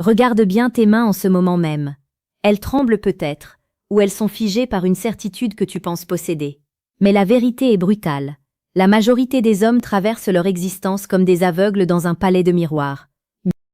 Regarde bien tes mains en ce moment même. Elles tremblent peut-être, ou elles sont figées par une certitude que tu penses posséder. Mais la vérité est brutale. La majorité des hommes traversent leur existence comme des aveugles dans un palais de miroirs.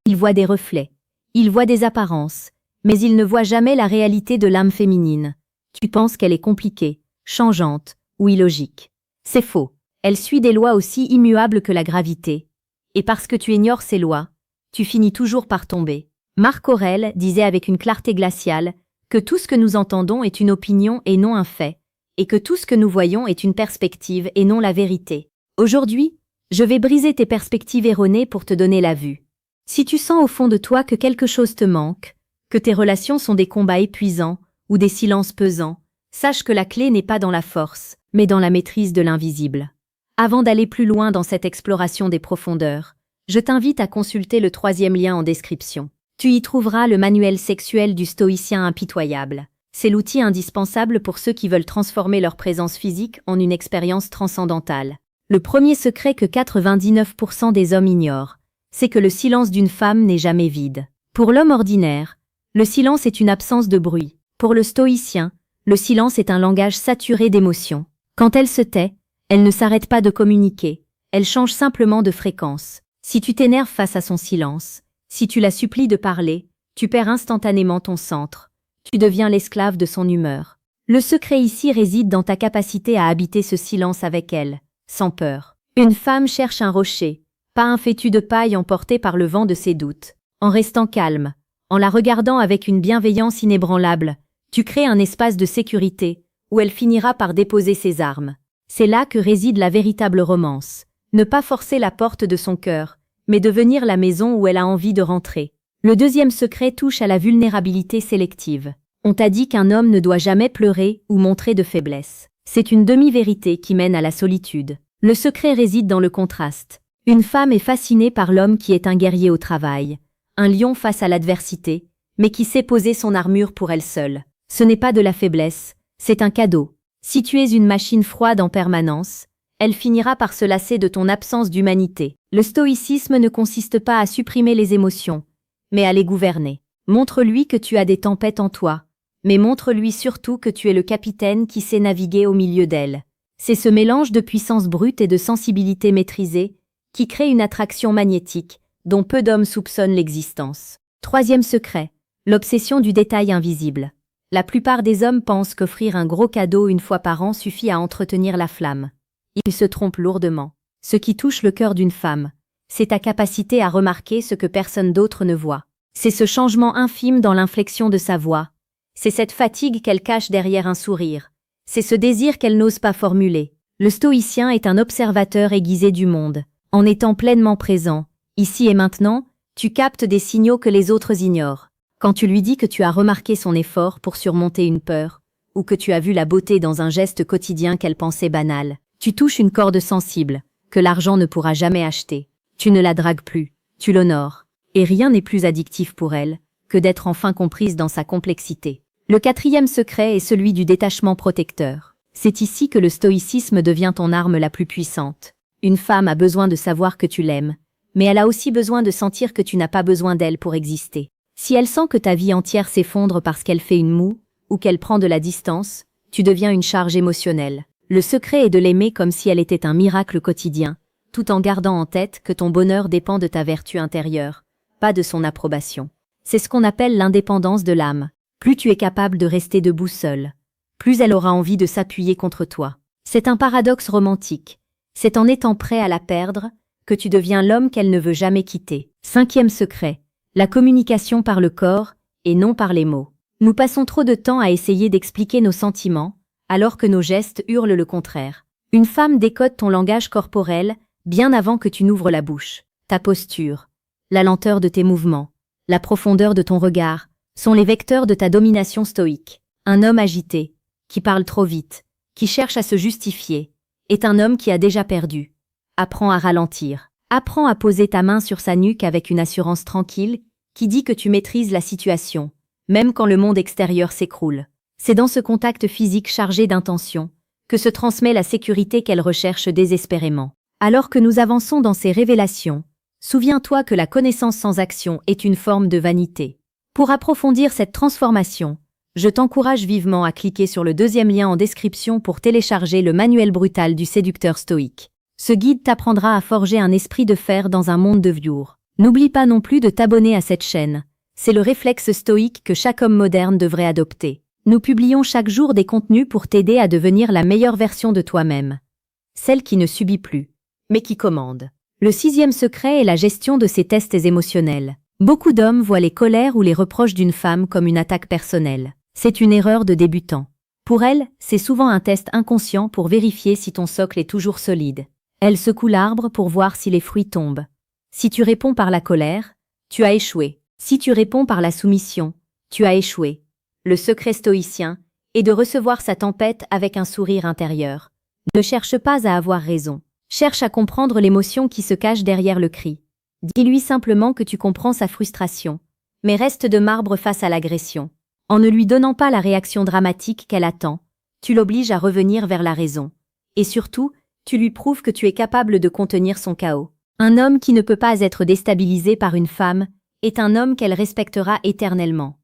Ils voient des reflets, ils voient des apparences, mais ils ne voient jamais la réalité de l'âme féminine. Tu penses qu'elle est compliquée, changeante ou illogique. C'est faux. Elle suit des lois aussi immuables que la gravité. Et parce que tu ignores ces lois, tu finis toujours par tomber. Marc Aurèle disait avec une clarté glaciale que tout ce que nous entendons est une opinion et non un fait, et que tout ce que nous voyons est une perspective et non la vérité. Aujourd'hui, je vais briser tes perspectives erronées pour te donner la vue. Si tu sens au fond de toi que quelque chose te manque, que tes relations sont des combats épuisants ou des silences pesants, sache que la clé n'est pas dans la force, mais dans la maîtrise de l'invisible. Avant d'aller plus loin dans cette exploration des profondeurs, je t'invite à consulter le 3e lien en description. Tu y trouveras le manuel sexuel du stoïcien impitoyable. C'est l'outil indispensable pour ceux qui veulent transformer leur présence physique en une expérience transcendantale. Le premier secret que 99% des hommes ignorent, c'est que le silence d'une femme n'est jamais vide. Pour l'homme ordinaire, le silence est une absence de bruit. Pour le stoïcien, le silence est un langage saturé d'émotions. Quand elle se tait, elle ne s'arrête pas de communiquer, elle change simplement de fréquence. Si tu t'énerves face à son silence, si tu la supplies de parler, tu perds instantanément ton centre. Tu deviens l'esclave de son humeur. Le secret ici réside dans ta capacité à habiter ce silence avec elle, sans peur. Une femme cherche un rocher, pas un fétu de paille emporté par le vent de ses doutes. En restant calme, en la regardant avec une bienveillance inébranlable, tu crées un espace de sécurité où elle finira par déposer ses armes. C'est là que réside la véritable romance. Ne pas forcer la porte de son cœur, mais devenir la maison où elle a envie de rentrer. Le deuxième secret touche à la vulnérabilité sélective. On t'a dit qu'un homme ne doit jamais pleurer ou montrer de faiblesse. C'est une demi-vérité qui mène à la solitude. Le secret réside dans le contraste. Une femme est fascinée par l'homme qui est un guerrier au travail, un lion face à l'adversité, mais qui sait poser son armure pour elle seule. Ce n'est pas de la faiblesse, c'est un cadeau. Si tu es une machine froide en permanence, elle finira par se lasser de ton absence d'humanité. Le stoïcisme ne consiste pas à supprimer les émotions, mais à les gouverner. Montre-lui que tu as des tempêtes en toi, mais montre-lui surtout que tu es le capitaine qui sait naviguer au milieu d'elles. C'est ce mélange de puissance brute et de sensibilité maîtrisée qui crée une attraction magnétique dont peu d'hommes soupçonnent l'existence. Troisième secret, l'obsession du détail invisible. La plupart des hommes pensent qu'offrir un gros cadeau une fois par an suffit à entretenir la flamme. Ils se trompent lourdement. Ce qui touche le cœur d'une femme, c'est ta capacité à remarquer ce que personne d'autre ne voit. C'est ce changement infime dans l'inflexion de sa voix. C'est cette fatigue qu'elle cache derrière un sourire. C'est ce désir qu'elle n'ose pas formuler. Le stoïcien est un observateur aiguisé du monde. En étant pleinement présent, ici et maintenant, tu captes des signaux que les autres ignorent. Quand tu lui dis que tu as remarqué son effort pour surmonter une peur, ou que tu as vu la beauté dans un geste quotidien qu'elle pensait banal, tu touches une corde sensible, que l'argent ne pourra jamais acheter. Tu ne la dragues plus, tu l'honores. Et rien n'est plus addictif pour elle que d'être enfin comprise dans sa complexité. Le quatrième secret est celui du détachement protecteur. C'est ici que le stoïcisme devient ton arme la plus puissante. Une femme a besoin de savoir que tu l'aimes, mais elle a aussi besoin de sentir que tu n'as pas besoin d'elle pour exister. Si elle sent que ta vie entière s'effondre parce qu'elle fait une moue, ou qu'elle prend de la distance, tu deviens une charge émotionnelle. Le secret est de l'aimer comme si elle était un miracle quotidien, tout en gardant en tête que ton bonheur dépend de ta vertu intérieure, pas de son approbation. C'est ce qu'on appelle l'indépendance de l'âme. Plus tu es capable de rester debout seul, plus elle aura envie de s'appuyer contre toi. C'est un paradoxe romantique. C'est en étant prêt à la perdre que tu deviens l'homme qu'elle ne veut jamais quitter. Cinquième secret, la communication par le corps et non par les mots. Nous passons trop de temps à essayer d'expliquer nos sentiments, alors que nos gestes hurlent le contraire. Une femme décode ton langage corporel bien avant que tu n'ouvres la bouche. Ta posture, la lenteur de tes mouvements, la profondeur de ton regard sont les vecteurs de ta domination stoïque. Un homme agité, qui parle trop vite, qui cherche à se justifier, est un homme qui a déjà perdu. Apprends à ralentir. Apprends à poser ta main sur sa nuque avec une assurance tranquille qui dit que tu maîtrises la situation, même quand le monde extérieur s'écroule. C'est dans ce contact physique chargé d'intention que se transmet la sécurité qu'elle recherche désespérément. Alors que nous avançons dans ces révélations, Souviens-toi que la connaissance sans action est une forme de vanité. Pour approfondir cette transformation, je t'encourage vivement à cliquer sur le deuxième lien en description pour télécharger le manuel brutal du séducteur stoïque. Ce guide t'apprendra à forger un esprit de fer dans un monde de velours. N'oublie pas non plus de t'abonner à cette chaîne. C'est le réflexe stoïque que chaque homme moderne devrait adopter. Nous publions chaque jour des contenus pour t'aider à devenir la meilleure version de toi-même. Celle qui ne subit plus, mais qui commande. Le 6e secret est la gestion de ses tests émotionnels. Beaucoup d'hommes voient les colères ou les reproches d'une femme comme une attaque personnelle. C'est une erreur de débutant. Pour elle, c'est souvent un test inconscient pour vérifier si ton socle est toujours solide. Elle secoue l'arbre pour voir si les fruits tombent. Si tu réponds par la colère, tu as échoué. Si tu réponds par la soumission, tu as échoué. Le secret stoïcien est de recevoir sa tempête avec un sourire intérieur. Ne cherche pas à avoir raison. Cherche à comprendre l'émotion qui se cache derrière le cri. Dis-lui simplement que tu comprends sa frustration, mais reste de marbre face à l'agression. En ne lui donnant pas la réaction dramatique qu'elle attend, tu l'obliges à revenir vers la raison. Et surtout, tu lui prouves que tu es capable de contenir son chaos. Un homme qui ne peut pas être déstabilisé par une femme est un homme qu'elle respectera éternellement.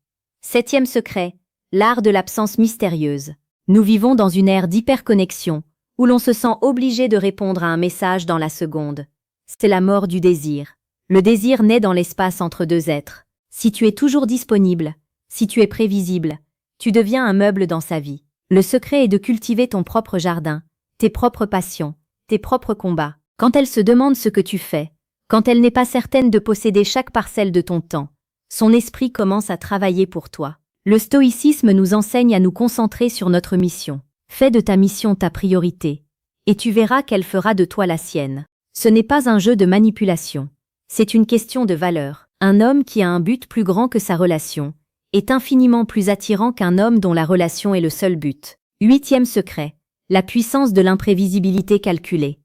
7e secret, l'art de l'absence mystérieuse. Nous vivons dans une ère d'hyperconnexion, où l'on se sent obligé de répondre à un message dans la seconde. C'est la mort du désir. Le désir naît dans l'espace entre deux êtres. Si tu es toujours disponible, si tu es prévisible, tu deviens un meuble dans sa vie. Le secret est de cultiver ton propre jardin, tes propres passions, tes propres combats. Quand elle se demande ce que tu fais, quand elle n'est pas certaine de posséder chaque parcelle de ton temps, son esprit commence à travailler pour toi. Le stoïcisme nous enseigne à nous concentrer sur notre mission. Fais de ta mission ta priorité, et tu verras qu'elle fera de toi la sienne. Ce n'est pas un jeu de manipulation, c'est une question de valeur. Un homme qui a un but plus grand que sa relation est infiniment plus attirant qu'un homme dont la relation est le seul but. 8e secret, la puissance de l'imprévisibilité calculée.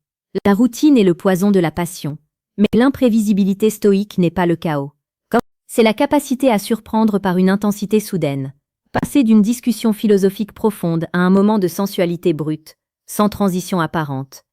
La routine est le poison de la passion, mais l'imprévisibilité stoïque n'est pas le chaos. C'est la capacité à surprendre par une intensité soudaine. Passer d'une discussion philosophique profonde à un moment de sensualité brute, sans transition apparente.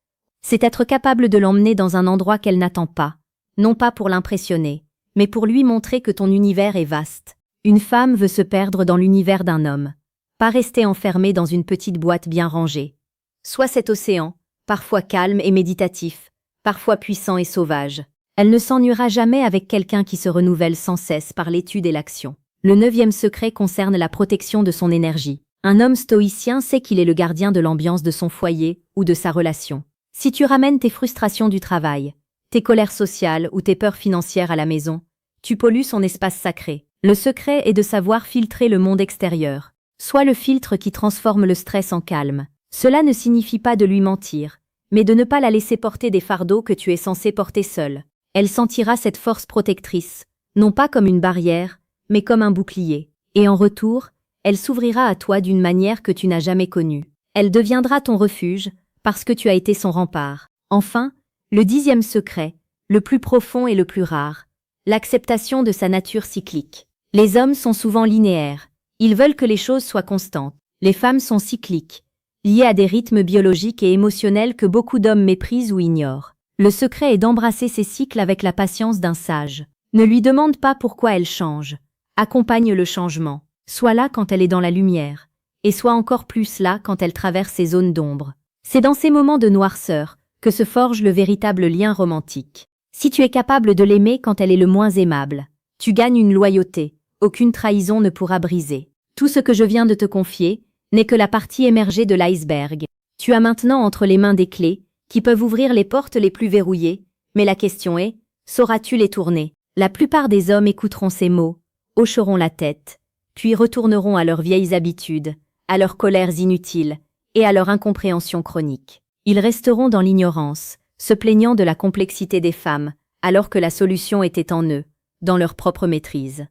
C'est être capable de l'emmener dans un endroit qu'elle n'attend pas, non pas pour l'impressionner, mais pour lui montrer que ton univers est vaste. Une femme veut se perdre dans l'univers d'un homme, pas rester enfermée dans une petite boîte bien rangée. Sois cet océan, parfois calme et méditatif, parfois puissant et sauvage. Elle ne s'ennuiera jamais avec quelqu'un qui se renouvelle sans cesse par l'étude et l'action. Le 9e secret concerne la protection de son énergie. Un homme stoïcien sait qu'il est le gardien de l'ambiance de son foyer ou de sa relation. Si tu ramènes tes frustrations du travail, tes colères sociales ou tes peurs financières à la maison, tu pollues son espace sacré. Le secret est de savoir filtrer le monde extérieur. Sois le filtre qui transforme le stress en calme. Cela ne signifie pas de lui mentir, mais de ne pas la laisser porter des fardeaux que tu es censé porter seul. Elle sentira cette force protectrice, non pas comme une barrière, mais comme un bouclier. Et en retour, elle s'ouvrira à toi d'une manière que tu n'as jamais connue. Elle deviendra ton refuge, parce que tu as été son rempart. Enfin, le 10e secret, le plus profond et le plus rare, l'acceptation de sa nature cyclique. Les hommes sont souvent linéaires, ils veulent que les choses soient constantes. Les femmes sont cycliques, liées à des rythmes biologiques et émotionnels que beaucoup d'hommes méprisent ou ignorent. Le secret est d'embrasser ces cycles avec la patience d'un sage. Ne lui demande pas pourquoi elle change. Accompagne le changement. Sois là quand elle est dans la lumière, et sois encore plus là quand elle traverse ces zones d'ombre. C'est dans ces moments de noirceur que se forge le véritable lien romantique. Si tu es capable de l'aimer quand elle est le moins aimable, tu gagnes une loyauté, aucune trahison ne pourra briser. Tout ce que je viens de te confier n'est que la partie émergée de l'iceberg. Tu as maintenant entre les mains des clés qui peuvent ouvrir les portes les plus verrouillées, mais la question est, sauras-tu les tourner? La plupart des hommes écouteront ces mots, hocheront la tête, puis retourneront à leurs vieilles habitudes, à leurs colères inutiles et à leur incompréhension chronique. Ils resteront dans l'ignorance, se plaignant de la complexité des femmes, alors que la solution était en eux, dans leur propre maîtrise.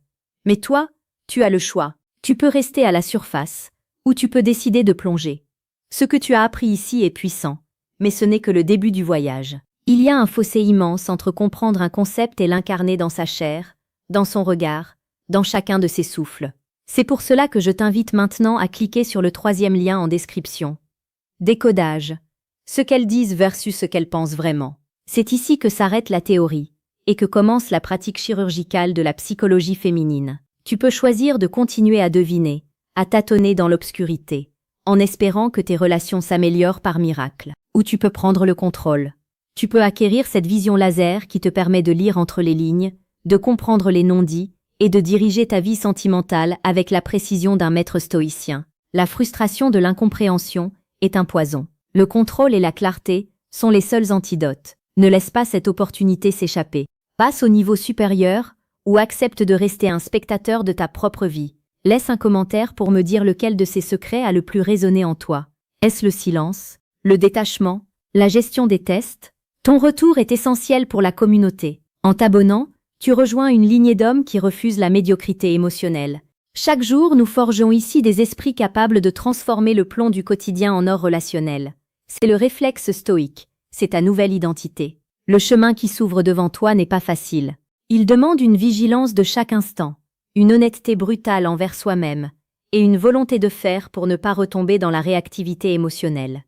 Mais toi, tu as le choix. Tu peux rester à la surface, ou tu peux décider de plonger. Ce que tu as appris ici est puissant, mais ce n'est que le début du voyage. Il y a un fossé immense entre comprendre un concept et l'incarner dans sa chair, dans son regard, dans chacun de ses souffles. C'est pour cela que je t'invite maintenant à cliquer sur le 3e lien en description. Décodage. Ce qu'elles disent versus ce qu'elles pensent vraiment. C'est ici que s'arrête la théorie, et que commence la pratique chirurgicale de la psychologie féminine. Tu peux choisir de continuer à deviner, à tâtonner dans l'obscurité, en espérant que tes relations s'améliorent par miracle. Ou tu peux prendre le contrôle. Tu peux acquérir cette vision laser qui te permet de lire entre les lignes, de comprendre les non-dits et de diriger ta vie sentimentale avec la précision d'un maître stoïcien. La frustration de l'incompréhension est un poison. Le contrôle et la clarté sont les seuls antidotes. Ne laisse pas cette opportunité s'échapper. Passe au niveau supérieur ou accepte de rester un spectateur de ta propre vie. Laisse un commentaire pour me dire lequel de ces secrets a le plus résonné en toi. Est-ce le silence, le détachement, la gestion des tests? Ton retour est essentiel pour la communauté. En t'abonnant, tu rejoins une lignée d'hommes qui refusent la médiocrité émotionnelle. Chaque jour, nous forgeons ici des esprits capables de transformer le plomb du quotidien en or relationnel. C'est le réflexe stoïque, c'est ta nouvelle identité. Le chemin qui s'ouvre devant toi n'est pas facile. Il demande une vigilance de chaque instant, une honnêteté brutale envers soi-même, et une volonté de faire pour ne pas retomber dans la réactivité émotionnelle.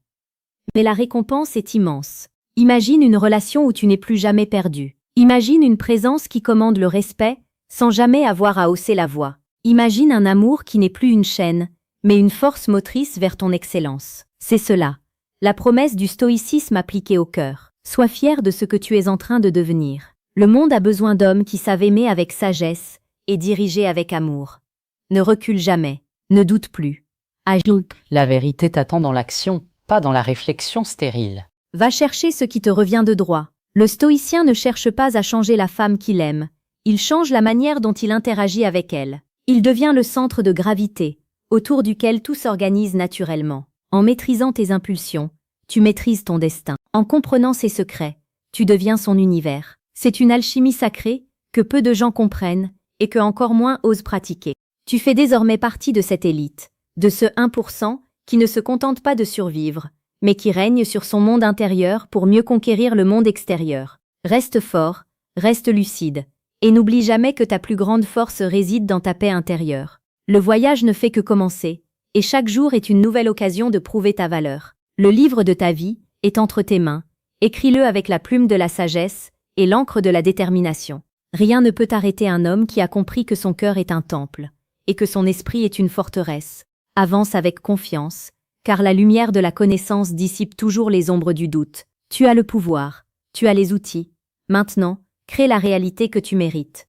Mais la récompense est immense. Imagine une relation où tu n'es plus jamais perdu. Imagine une présence qui commande le respect, sans jamais avoir à hausser la voix. Imagine un amour qui n'est plus une chaîne, mais une force motrice vers ton excellence. C'est cela, la promesse du stoïcisme appliqué au cœur. Sois fier de ce que tu es en train de devenir. Le monde a besoin d'hommes qui savent aimer avec sagesse et diriger avec amour. Ne recule jamais, ne doute plus. Ajoute. La vérité t'attend dans l'action, pas dans la réflexion stérile. Va chercher ce qui te revient de droit. Le stoïcien ne cherche pas à changer la femme qu'il aime, il change la manière dont il interagit avec elle. Il devient le centre de gravité, autour duquel tout s'organise naturellement. En maîtrisant tes impulsions, tu maîtrises ton destin. En comprenant ses secrets, tu deviens son univers. C'est une alchimie sacrée que peu de gens comprennent et que encore moins osent pratiquer. Tu fais désormais partie de cette élite, de ce 1% qui ne se contente pas de survivre, mais qui règne sur son monde intérieur pour mieux conquérir le monde extérieur. Reste fort, reste lucide, et n'oublie jamais que ta plus grande force réside dans ta paix intérieure. Le voyage ne fait que commencer, et chaque jour est une nouvelle occasion de prouver ta valeur. Le livre de ta vie est entre tes mains, écris-le avec la plume de la sagesse et l'encre de la détermination. Rien ne peut arrêter un homme qui a compris que son cœur est un temple, et que son esprit est une forteresse. Avance avec confiance, car la lumière de la connaissance dissipe toujours les ombres du doute. Tu as le pouvoir, tu as les outils. Maintenant, crée la réalité que tu mérites.